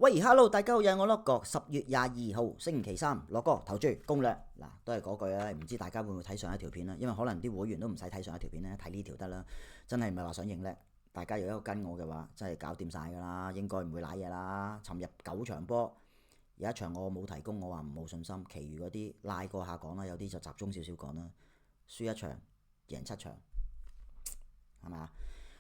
喂，Hello，大家好，又係我樂哥。10月22號星期三，樂哥投注攻略嗱，都係嗰句啦。唔知大家會唔會睇上一條片啦？因為可能啲會員都唔使睇上一條片咧，睇呢條得啦。真係唔係話想認叻，大家如果跟我嘅話，真係搞掂晒㗎啦，應該唔會賴嘢啦。尋日9場波，有一場我冇提供，我話冇信心，其餘嗰啲拉過下講啦，有啲就集中少少講啦。輸一場，贏7場，係咪啊？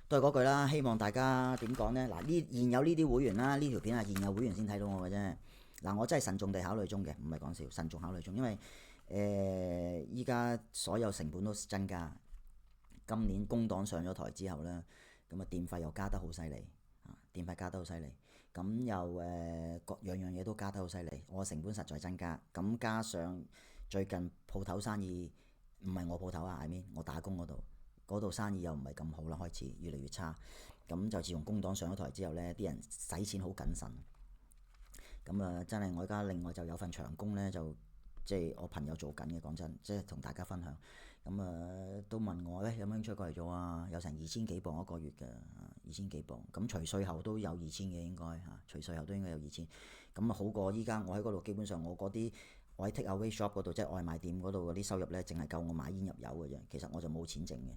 都係嗰句啦，希望大家點講呢？嗱，現有呢啲會員啦，呢條片係現有會員先睇到我嘅啫。嗱，我真係慎重地考慮中嘅，唔係講笑，慎重考慮中，因為依家所有成本都增加。今年工黨上咗台之後呢，咁啊電費又加得好犀利，電費加得好犀利，咁又各樣嘢都加得好犀利，我成本實在增加，咁加上最近鋪頭生意唔係我鋪頭啊，I mean，我打工嗰度生意又唔係咁好啦，開始越嚟越差。咁就自從工黨上咗台之後呢，啲人使錢好謹慎。咁啊，真係我而家另外就有份長工呢，就即係我朋友做緊嘅，講真，即係同大家分享。咁啊，都問我有冇興趣過嚟做啊？有成2000幾磅一個月嘅，2000幾磅。咁除稅後都有2000嘅應該嚇，除稅後都應該有2000。咁啊好過依家我喺嗰度，基本上我喺 take away shop 嗰度，即係外賣店嗰度嗰啲收入呢，淨係夠我買煙入油嘅啫。其實我就冇錢剩嘅。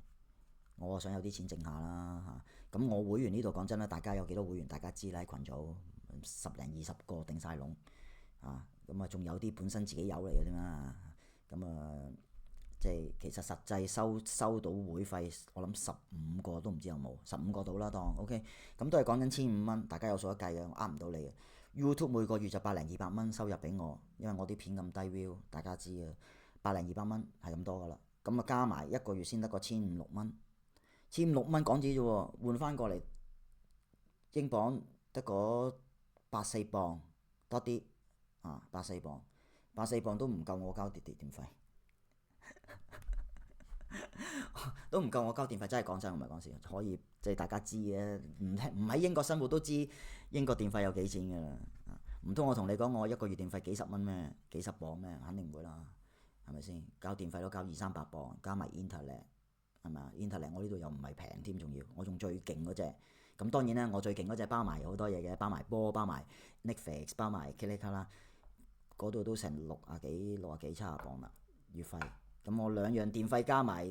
我想有啲錢剩下啦嚇，咁我會員呢度講真啦，大家有幾多會員大家知啦，喺群組10零20個頂晒籠啊，咁啊仲有啲本身自己有嚟嘅啫嘛，咁啊即係其實實際收到會費，我諗15個都唔知有冇，15個到啦當 OK， 咁都係講緊1500蚊，大家有數得計嘅，我呃唔到你嘅。YouTube 每個月就100零200蚊收入俾我，因為我啲片咁低 view， 大家知嘅，100零200蚊係咁多噶啦，咁啊加埋一個月先得個1500-1600蚊。1500-1600蚊港紙啫喎，換翻過嚟英鎊得嗰8-4磅多啲啊，8-4磅，8-4磅都唔夠我交電費，都唔夠我交電費，真係講真，唔係講笑，可以即係大家知嘅，唔喺英國生活都知英國電費有幾錢㗎啦，唔通我同你講我一個月電費幾十蚊咩？幾十磅咩？肯定唔會啦，係咪先？交電費都交200-300磅，加埋 internet。係咪啊 Internet 我呢度又唔係平添，仲要我仲最勁嗰隻。咁當然咧，我最勁嗰隻包埋好多嘢嘅，包埋波，包埋 Netflix，包埋 Klik 啦，嗰度都成60幾70磅啦月費。咁我兩樣電費加埋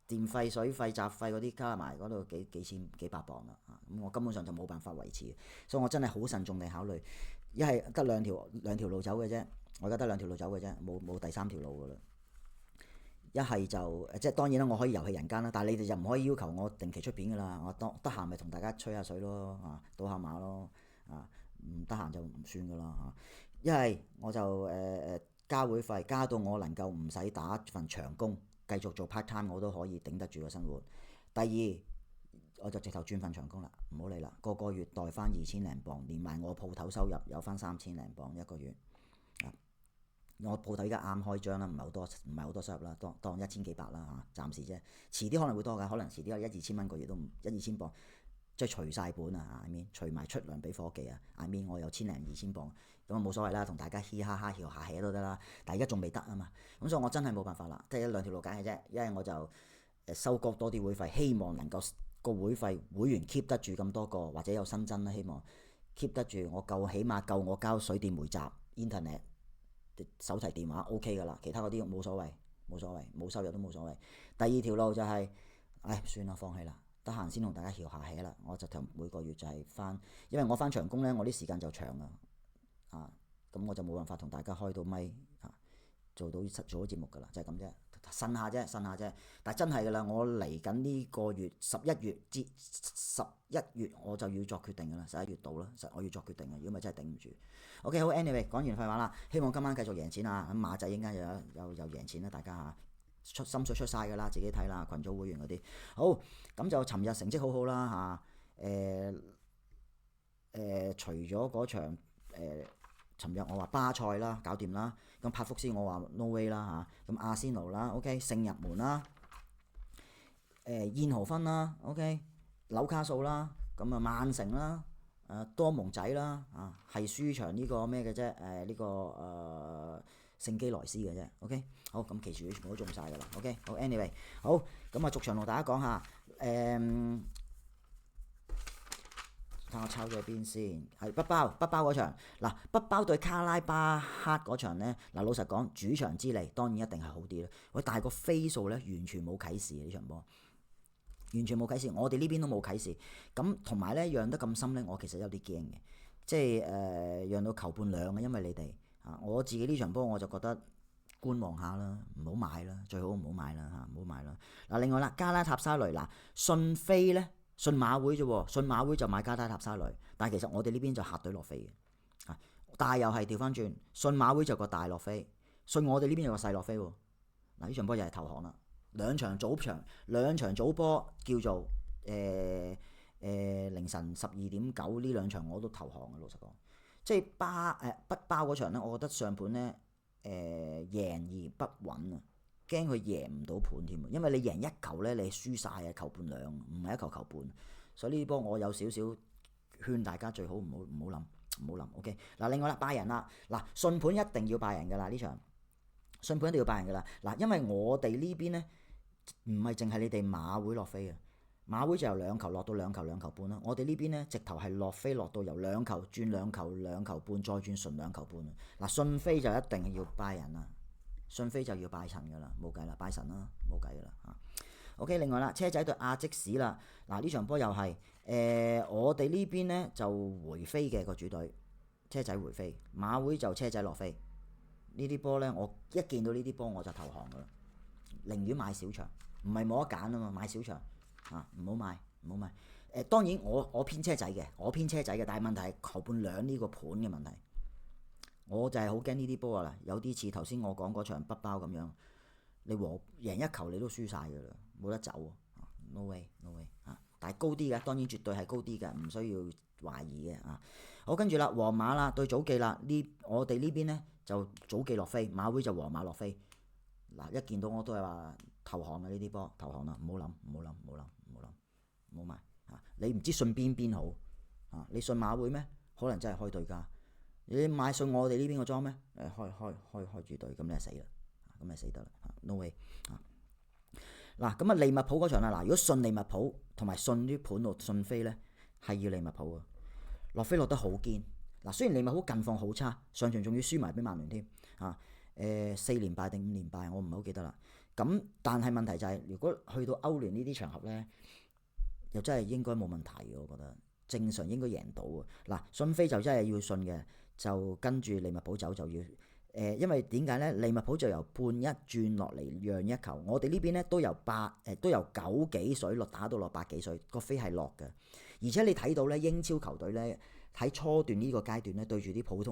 電費、水費、雜費嗰啲加埋嗰度幾千幾百磅啦。咁我根本上就冇辦法維持，所以我真係好慎重地考慮。一係得兩條路走嘅啫，我而家得兩條路走嘅啫，冇第三條路㗎啦。一係就即係當然啦，我可以遊戲人間啦，但係你哋就唔可以要求我定期出片㗎啦。我得閒咪同大家吹下水咯，賭下馬咯，唔得閒就唔算㗎啦嚇。一係我就加會費，加到我能夠唔使打份長工，繼續做 part time 我都可以頂得住個生活。第二我就直頭轉份長工啦，唔好理啦，個月袋翻2000零磅，連埋我鋪頭收入有翻3000零磅一個月。我鋪頭依家啱開張啦，唔係好多收入啦，當1000幾百啦嚇，暫時啫。遲啲可能會多㗎，可能遲啲有1-2千蚊個月都唔1-2千磅，即係除晒本啊！I mean 除埋出糧俾伙計啊！I mean 我有1000零2000磅，咁啊冇所謂啦，同大家嘻哈哈笑下氣都得啦。但係而家仲未得啊嘛，咁所以我真係冇辦法啦，即係兩條路揀嘅啫。一係我就收割多啲會費，希望能夠個會員 keep 得住咁多個，或者有新增啦，希望 keep 得住我起碼夠我交水電煤雜 internet。手提電話 OK 㗎啦，其他嗰啲冇所謂，冇收入都冇所謂。第二條路就係，算啦，放棄啦，得閒先同大家調下氣啦。我就每個月就係翻，因為我翻長工呢，我啲時間就長啊，咁我就冇辦法同大家開到咪做到節目㗎啦，就係咁啫，呻下啫。但係真係㗎啦，我嚟緊呢個月11月我就要作決定㗎啦，11月到啦，我要作決定嘅，如果咪真係頂唔住。OK 好 ，anyway 講完廢話啦，希望今晚繼續贏錢啊！咁馬仔應該又贏錢啦，大家心水出晒㗎啦，自己睇啦，群組會員嗰啲。好，咁就尋日成績好好啦除咗嗰場尋日我話巴塞啦，搞掂啦。咁帕福斯我話 no way 啦嚇。咁阿仙奴啦 ，OK 聖入門啦。燕豪芬啦 ，OK 紐卡素啦。咁啊曼城啦，多蒙仔啦，係輸場呢個咩嘅啫？呢個聖基萊斯嘅啫。OK 好，咁其餘全部都中晒㗎啦。OK 好 anyway 好，咁啊逐場同大家講下睇我抄咗邊先，係北包嗰場。嗱，北包對卡拉巴克嗰場咧，嗱老實講，主場之利當然一定係好啲啦。喂，但係個飛數咧完全冇啟示呢場波，完全冇啟示。我哋呢邊都冇啟示。咁同埋咧讓得咁深咧，我其實有啲驚嘅，即係讓到球半兩嘅，因為你哋啊，我自己呢場波我就覺得觀望下啦，唔好買啦，最好唔好買啦嚇，唔好買啦。嗱，另外啦，加拉塔沙雷嗱，信飛咧。信馬會啫喎，信馬會就買加拉塔沙雷，但係其實我哋呢邊就客隊落飛嘅，啊，但又係調翻轉，信馬會就個大落飛，信我哋呢邊有個細落飛喎。嗱，呢場波又係投降啦，兩場早波叫做凌晨12:09呢兩場我都投降嘅，老實講，即係北包嗰場咧，我覺得上盤咧贏而不穩啊。驚佢贏唔到盤添，因為你贏一球咧，你輸晒啊，球半兩，唔係一球球半，所以呢啲波我有少少勸大家最好唔好諗。OK， 嗱，另外啦，拜仁啦，嗱，順盤一定要拜仁噶啦呢場，順盤一定要拜仁噶啦。嗱，因為我哋呢邊咧唔係淨係你哋馬會落飛啊，馬會就由2球落到2球2球半啦。我哋呢邊咧直頭係落飛落到由2球轉2球2球半，再轉順2球半啊。嗱，順飛就一定要拜仁啦。信飛就要拜神噶啦，冇計啦，拜神啦，冇計噶啦嚇。OK， 另外啦，車仔對亞積士啦，嗱呢場波又係我哋呢邊咧就回飛嘅個主隊，車仔回飛，馬會就車仔落飛。呢啲波咧，我一見到呢啲波我就投降噶啦，寧願買小場，唔係冇得揀啊嘛，買小場啊，唔好買。當然我偏車仔嘅，但係問題係球半兩呢個盤嘅問題。我就係好驚呢啲波啊！有啲似頭先我講嗰場北包咁樣，你贏一球你都輸晒㗎啦，冇得走啊 ！No way 啊！但係高啲嘅，當然絕對係高啲嘅，唔需要懷疑嘅啊！好，跟住啦，皇馬啦對祖記啦，我哋呢邊咧就祖記落飛，馬會就皇馬落飛。嗱，一見到我都係話投降啊！呢啲波投降啦，唔好買啊！你唔知信邊好啊？你信馬會咩？可能真係開對家。你買信我哋呢邊個裝咩？開住隊，咁你就死啦，咁你死得啦 ，no way 啊！嗱，咁啊利物浦嗰場啦，嗱，如果信利物浦同埋信啲盤度信飛咧，係要利物浦啊，落飛落得好堅。嗱，雖然利物浦近況好差，上場仲要輸埋俾曼聯添啊，4連敗定5連敗，我唔係好記得啦。咁但係問題就係，如果去到歐聯呢啲場合咧，又真係應該冇問題嘅，我覺得正常應該贏到啊。嗱，信飛就真係要信嘅。就跟住利物浦走就要因為點解咧？利物浦就由半一轉落嚟讓一球，我哋呢邊咧都由9幾水落打到落8幾水，個飛係落嘅。而且你睇到咧，英超球隊咧喺初段呢個階段咧對住啲普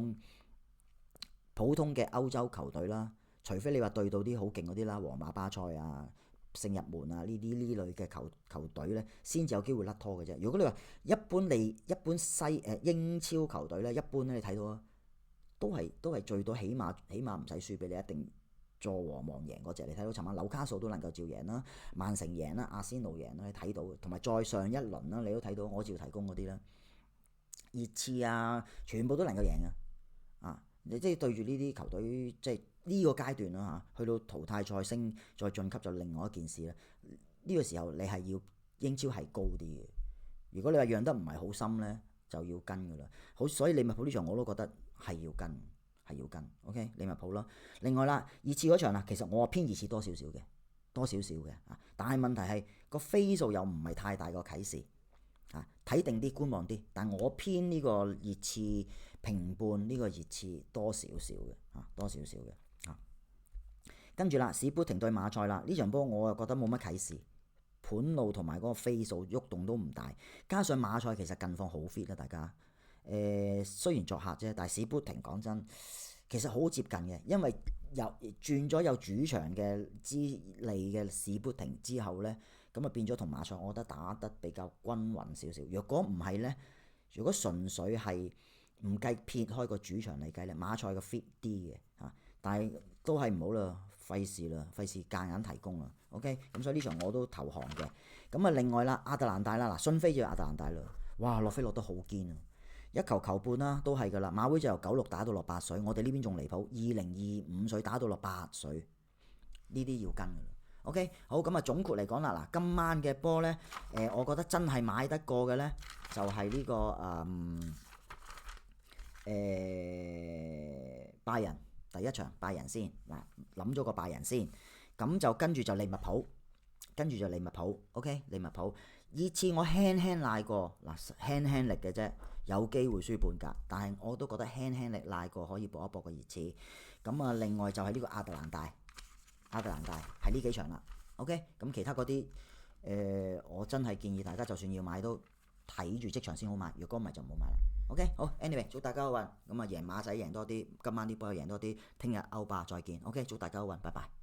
通嘅歐洲球隊啦，除非你話對到啲好勁嗰啲啦，皇馬、巴塞啊、聖日門啊呢類嘅球隊咧，先至有機會甩拖嘅啫。如果你話一般英超球隊咧，一般咧你睇到啊，都係最多起碼唔使輸俾你，一定坐和望贏嗰隻。你睇到尋晚紐卡素都能夠照贏啦，曼城贏啦，阿仙奴贏啦，你睇到，同埋再上一輪啦，你都睇到我照提供嗰啲啦，熱刺啊，全部都能夠贏嘅啊！你即係對住呢啲球隊，即係呢個階段啦嚇，去到淘汰賽升再晉級就另外一件事啦。呢個時候你係要英超係高啲嘅。如果你話讓得唔係好深咧，就要跟噶啦。好，所以利物浦呢場我都覺得係要跟。OK， 利物浦啦。另外啦，熱刺嗰場啦，其實我偏熱刺多少少嘅啊。但係問題係個飛數又唔係太大個啟示啊，睇定啲觀望啲。但我偏呢個熱刺平半呢個熱刺多少少嘅啊。跟住啦，史波廷對馬賽啦，呢場波我又覺得冇乜啟示，盤路同埋嗰個飛數喐動都唔大，加上馬賽其實近況好 fit 啊，大家雖然作客啫，但係史波廷講真其實好接近嘅，因為轉咗有主場嘅之利嘅史波廷之後咧，咁啊變咗同馬賽，我覺得打得比較均勻少少。若果唔係咧，如果純粹係唔計撇開個主場嚟計咧，馬賽個 fit 啲嘅嚇，但係都係唔好啦，費事夾硬提供啦。OK， 咁所以呢場我都投降嘅。咁啊，另外啦，亞特蘭大啦，嗱，信飛就亞特蘭大啦，哇，落飛落得好堅啊！1球球半啦，都係噶啦。馬會就由96打到落8水，我哋呢邊仲離譜，2025水打到落8水，呢啲要跟噶啦。OK， 好咁啊，總括嚟講啦，嗱，今晚嘅波咧，我覺得真係買得過嘅咧，就係呢個拜仁第一場拜仁先嗱，諗咗個拜仁先，咁就跟住就利物浦。OK， 利物浦。依次我輕輕賴過嗱，輕輕力嘅啫，有機會輸半格，但係我都覺得輕輕力賴過可以搏一搏個熱刺。咁啊，另外就係呢個亞特蘭大係呢幾場啦。OK，咁其他嗰啲我真係建議大家就算要買都睇住即場先好買，如果唔係就唔好買啦。OK， 好 ，anyway， 祝大家好運，咁啊贏馬仔贏多啲，今晚啲波又贏多啲，聽日歐霸再見。OK， 祝大家好運，拜拜。